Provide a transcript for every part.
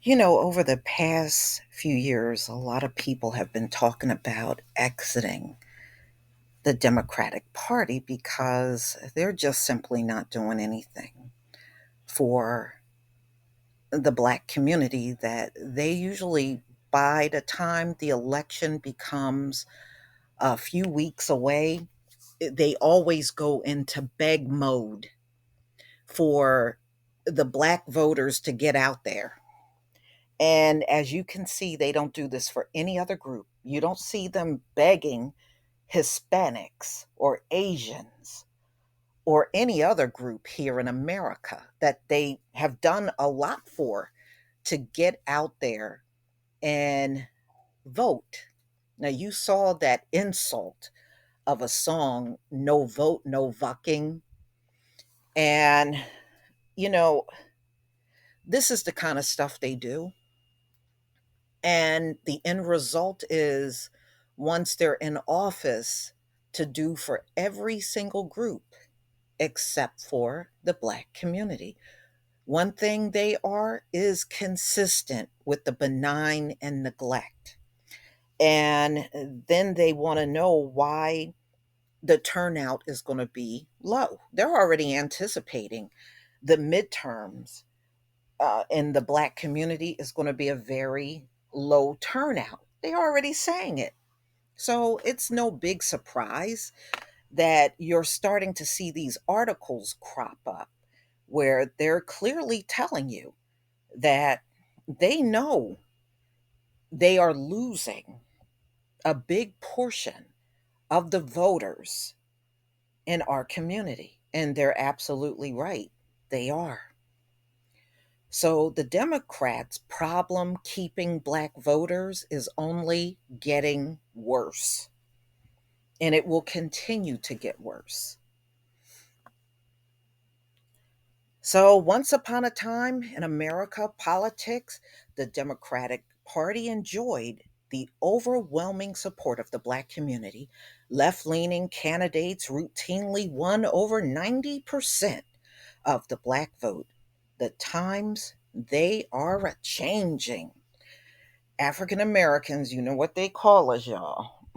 Over the past few years, a lot of people have been talking about exiting the Democratic Party because they're just simply not doing anything for the Black community that they usually, by the time the election becomes a few weeks away, they always go into beg mode for the Black voters to get out there. And as you can see, they don't do this for any other group. You don't see them begging Hispanics or Asians or any other group here in America that they have done a lot for to get out there and vote. Now, you saw that insult of a song, No Vote, No Vucking. And, you know, this is the kind of stuff they do. And the end result is once they're in office to do for every single group except for the Black community. One thing they are is consistent with the benign and neglect. And then they want to know why the turnout is going to be low. They're already anticipating the midterms in the Black community is going to be a very low turnout. They're already saying it. So it's no big surprise that you're starting to see these articles crop up where they're clearly telling you that they know they are losing a big portion of the voters in our community. And they're absolutely right. They are. So the Democrats' problem keeping Black voters is only getting worse, and it will continue to get worse. So, once upon a time in America politics, the Democratic Party enjoyed the overwhelming support of the Black community. Left leaning candidates routinely won over 90% of the Black vote. The times they are changing. African Americans, you know what they call us, y'all.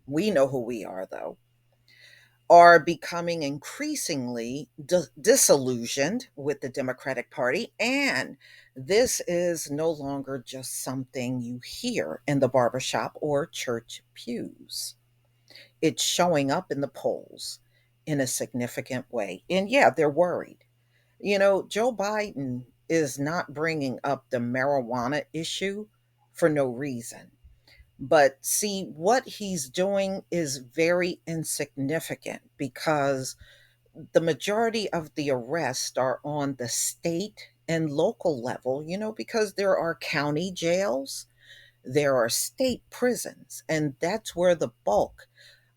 We know who we are, though, are becoming increasingly disillusioned with the Democratic Party. And this is no longer just something you hear in the barbershop or church pews. It's showing up in the polls in a significant way. And yeah, they're worried. Joe Biden is not bringing up the marijuana issue for no reason. But see, what he's doing is very insignificant because the majority of the arrests are on the state and local level, because there are county jails, there are state prisons, and that's where the bulk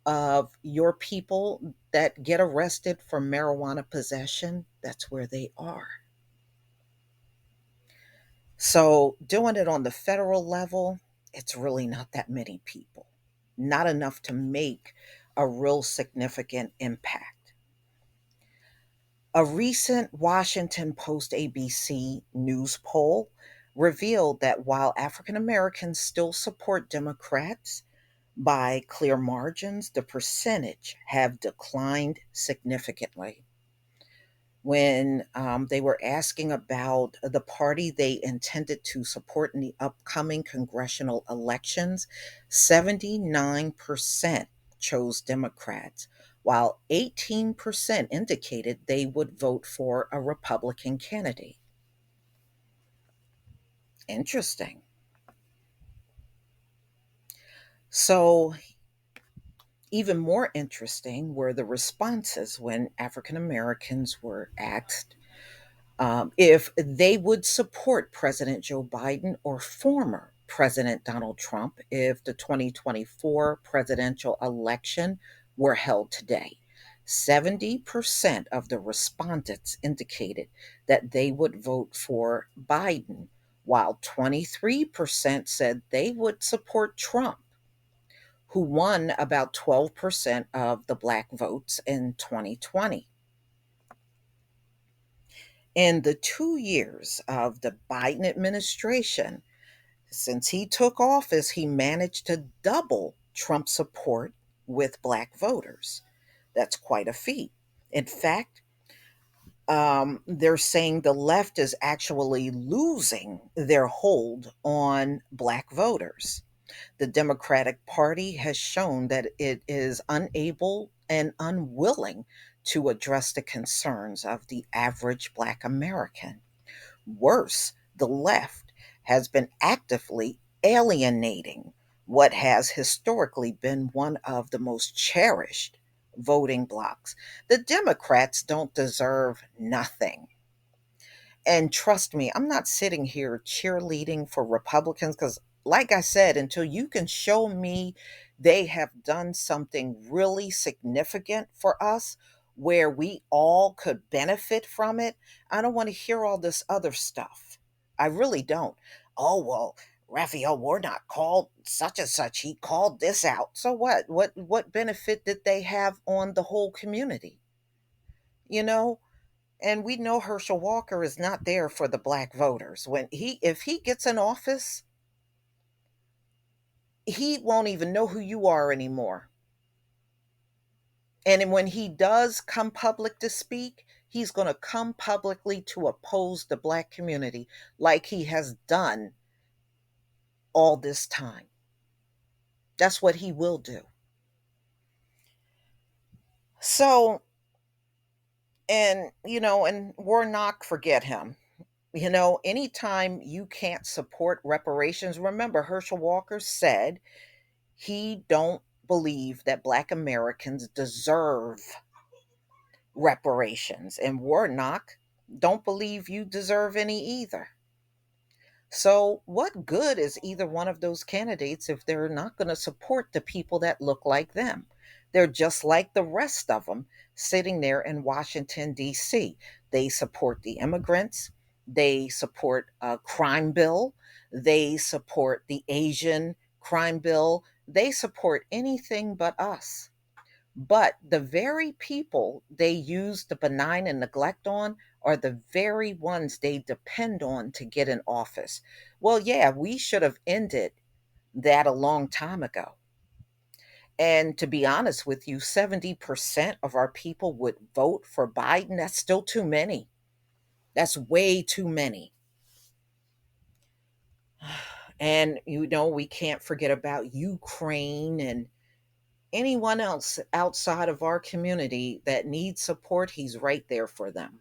of your people that get arrested for marijuana possession, that's where they are. So, doing it on the federal level, it's really not that many people, not enough to make a real significant impact. A recent Washington Post ABC news poll revealed that while African Americans still support Democrats by clear margins, the percentage have declined significantly. When they were asking about the party they intended to support in the upcoming congressional elections, 79% chose Democrats, while 18% indicated they would vote for a Republican candidate. Interesting. So, even more interesting were the responses when African Americans were asked if they would support President Joe Biden or former President Donald Trump if the 2024 presidential election were held today. 70% of the respondents indicated that they would vote for Biden, while 23% said they would support Trump, who won about 12% of the Black votes in 2020. In the 2 years of the Biden administration, since he took office, he managed to double Trump's support with Black voters. That's quite a feat. In fact, they're saying the left is actually losing their hold on Black voters. The Democratic Party has shown that it is unable and unwilling to address the concerns of the average Black American. Worse, the left has been actively alienating what has historically been one of the most cherished voting blocs. The Democrats don't deserve nothing. And trust me, I'm not sitting here cheerleading for Republicans because, like I said, until you can show me they have done something really significant for us where we all could benefit from it, I don't want to hear all this other stuff. I really don't. Oh, well, Raphael Warnock called such and such. He called this out. So what? What benefit did they have on the whole community? You know, and we know Herschel Walker is not there for the Black voters. When he if he gets in office, he won't even know who you are anymore. And when he does come public to speak, he's going to come publicly to oppose the Black community like he has done all this time. That's what he will do. So, and Warnock, forget him. Anytime you can't support reparations, remember Herschel Walker said he don't believe that Black Americans deserve reparations, and Warnock don't believe you deserve any either. So what good is either one of those candidates if they're not going to support the people that look like them? They're just like the rest of them sitting there in Washington, D.C. They support the immigrants, they support a crime bill, they support the Asian crime bill, they support anything but us. But the very people they use the benign and neglect on are the very ones they depend on to get in office. Well, yeah, we should have ended that a long time ago. And to be honest with you, 70% of our people would vote for Biden. That's still too many. That's way too many. And, we can't forget about Ukraine and anyone else outside of our community that needs support. He's right there for them.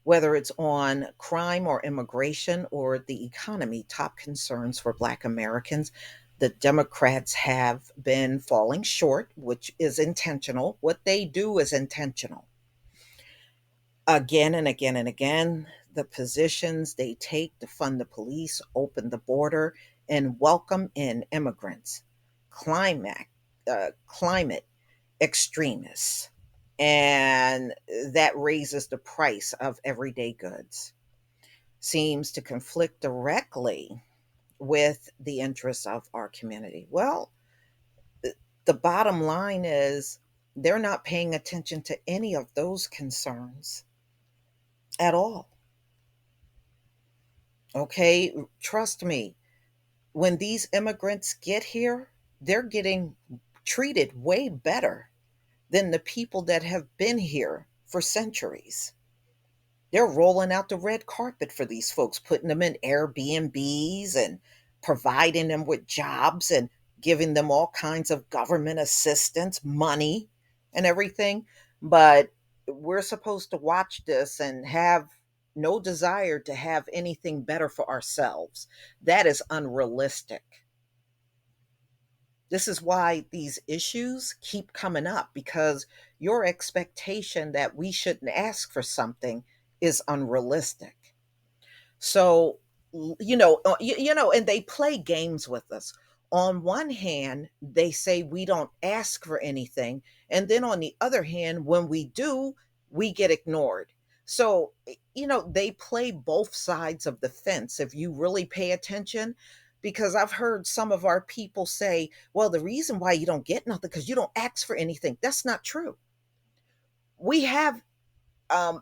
Whether it's on crime or immigration or the economy, top concerns for Black Americans, the Democrats have been falling short, which is intentional. What they do is intentional. Again and again and again, the positions they take to fund the police, open the border, and welcome in immigrants, climate extremists, and that raises the price of everyday goods, seems to conflict directly with the interests of our community. Well, the bottom line is they're not paying attention to any of those concerns at all. Okay, trust me, when these immigrants get here, they're getting treated way better than the people that have been here for centuries. They're rolling out the red carpet for these folks, putting them in Airbnbs and providing them with jobs and giving them all kinds of government assistance, money, and everything. But we're supposed to watch this and have no desire to have anything better for ourselves. That is unrealistic. This is why these issues keep coming up because your expectation that we shouldn't ask for something is unrealistic. So, and they play games with us. On one hand, they say we don't ask for anything. And then on the other hand, when we do, we get ignored. So, they play both sides of the fence if you really pay attention. Because I've heard some of our people say, well, the reason why you don't get nothing because you don't ask for anything. That's not true. We have um,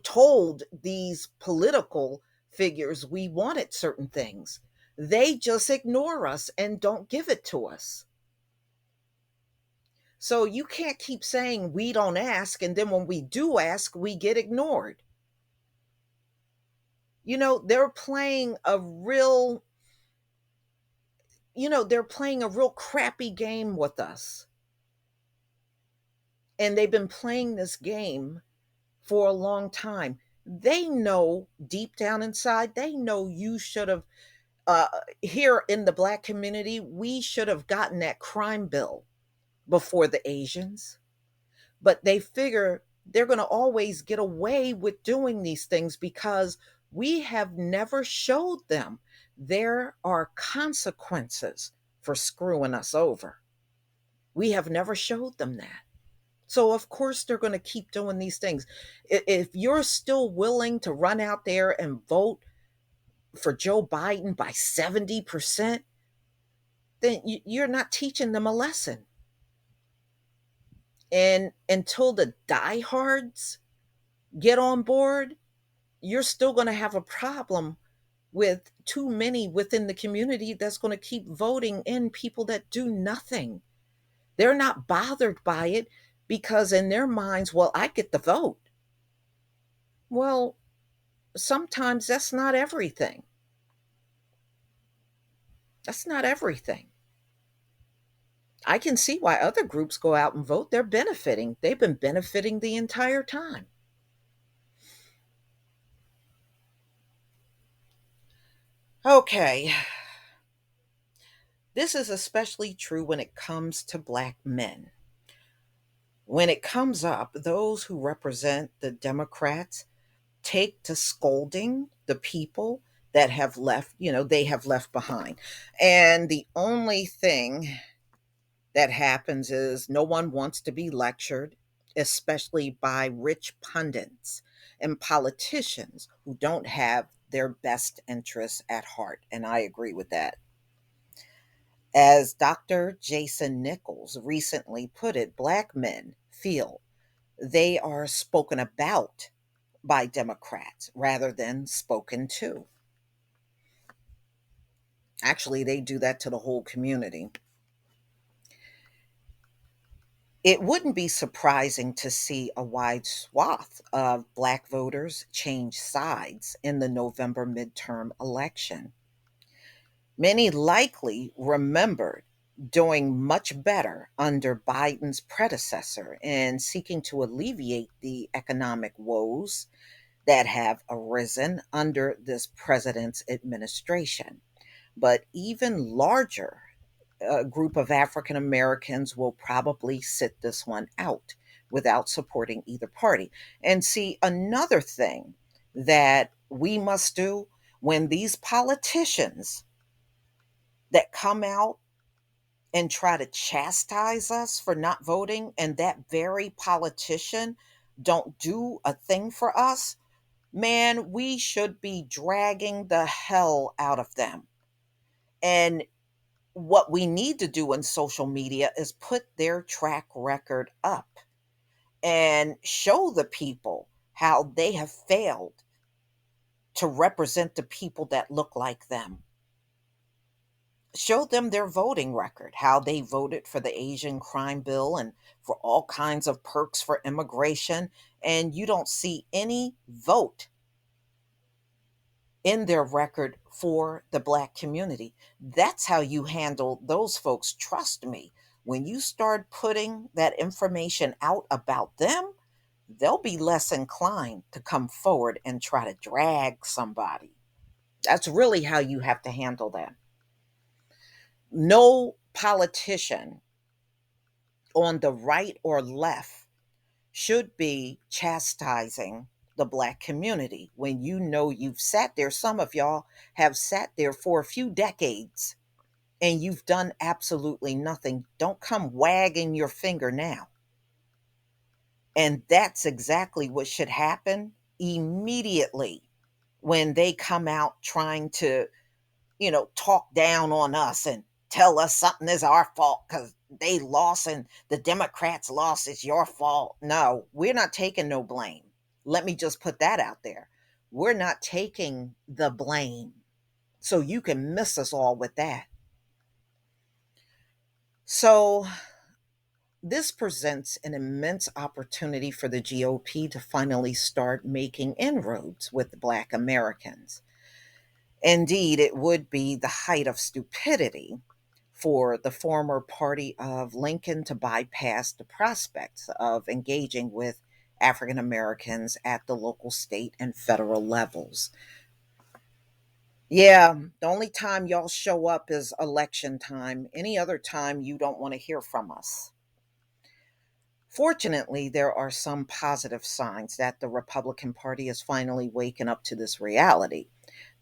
told these political figures we wanted certain things. They just ignore us and don't give it to us. So you can't keep saying we don't ask, and then when we do ask, we get ignored. They're playing a real, they're playing a real crappy game with us. And they've been playing this game for a long time. They know deep down inside, they know you should have, uh, here in the Black community, we should have gotten that crime bill before the Asians. But they figure they're going to always get away with doing these things because we have never showed them there are consequences for screwing us over. We have never showed them that. So, of course, they're going to keep doing these things. If you're still willing to run out there and vote for Joe Biden by 70%, then you're not teaching them a lesson. And until the diehards get on board, you're still going to have a problem with too many within the community that's going to keep voting in people that do nothing. They're not bothered by it because, in their minds, well, I get the vote. Well, sometimes that's not everything. That's not everything. I can see why other groups go out and vote. They're benefiting. They've been benefiting the entire time. Okay. This is especially true when it comes to Black men. When it comes up, those who represent the Democrats take to scolding the people that have left, they have left behind. And the only thing that happens is no one wants to be lectured, especially by rich pundits and politicians who don't have their best interests at heart. And I agree with that. As Dr. Jason Nichols recently put it, Black men feel they are spoken about by Democrats rather than spoken to. Actually, they do that to the whole community. It wouldn't be surprising to see a wide swath of Black voters change sides in the November midterm election. Many likely remembered doing much better under Biden's predecessor and seeking to alleviate the economic woes that have arisen under this president's administration. But even larger group of African Americans will probably sit this one out without supporting either party. And see, another thing that we must do when these politicians that come out and try to chastise us for not voting, and that very politician don't do a thing for us, man, we should be dragging the hell out of them. And what we need to do in social media is put their track record up and show the people how they have failed to represent the people that look like them. Show them their voting record, how they voted for the Asian crime bill and for all kinds of perks for immigration, and you don't see any vote in their record for the Black community. That's how you handle those folks. Trust me, when you start putting that information out about them, they'll be less inclined to come forward and try to drag somebody. That's really how you have to handle that. No politician on the right or left should be chastising the Black community when you know you've sat there. Some of y'all have sat there for a few decades and you've done absolutely nothing. Don't come wagging your finger now. And that's exactly what should happen immediately when they come out trying to, talk down on us and tell us something is our fault because they lost and the Democrats lost. It's your fault. No, we're not taking no blame. Let me just put that out there. We're not taking the blame. So you can miss us all with that. So this presents an immense opportunity for the GOP to finally start making inroads with Black Americans. Indeed, it would be the height of stupidity for the former party of Lincoln to bypass the prospects of engaging with African Americans at the local, state, and federal levels. Yeah, the only time y'all show up is election time. Any other time, you don't want to hear from us. Fortunately, there are some positive signs that the Republican Party is finally waking up to this reality.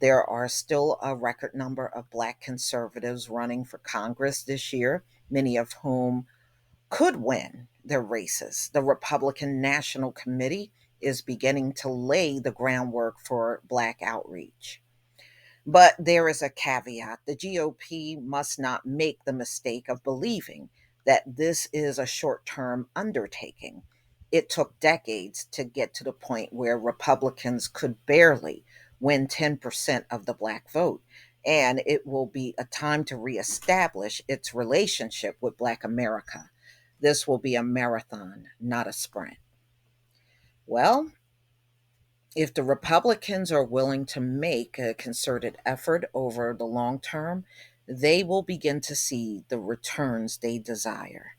There are still a record number of Black conservatives running for Congress this year, many of whom could win their races. The Republican National Committee is beginning to lay the groundwork for Black outreach. But there is a caveat. The GOP must not make the mistake of believing that this is a short term undertaking. It took decades to get to the point where Republicans could barely win 10% of the Black vote. And it will be a time to reestablish its relationship with Black America. This will be a marathon, not a sprint. Well, if the Republicans are willing to make a concerted effort over the long term, they will begin to see the returns they desire.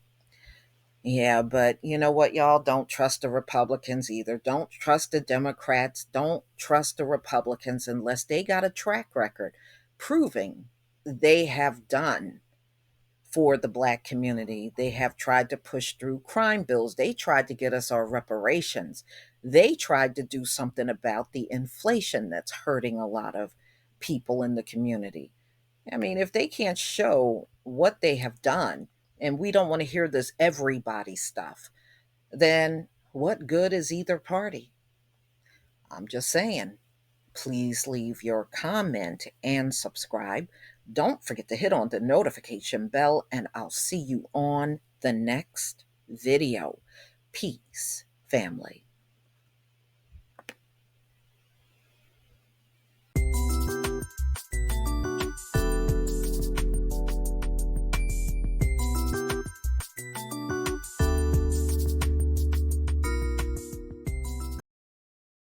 Yeah, but you know what, y'all? Don't trust the Republicans either. Don't trust the Democrats. Don't trust the Republicans unless they got a track record proving they have done for the Black community. They have tried to push through crime bills. They tried to get us our reparations. They tried to do something about the inflation that's hurting a lot of people in the community. I mean, if they can't show what they have done, and we don't want to hear this everybody stuff, then what good is either party? I'm just saying. Please leave your comment and subscribe. Don't forget to hit on the notification bell, and I'll see you on the next video. Peace, family.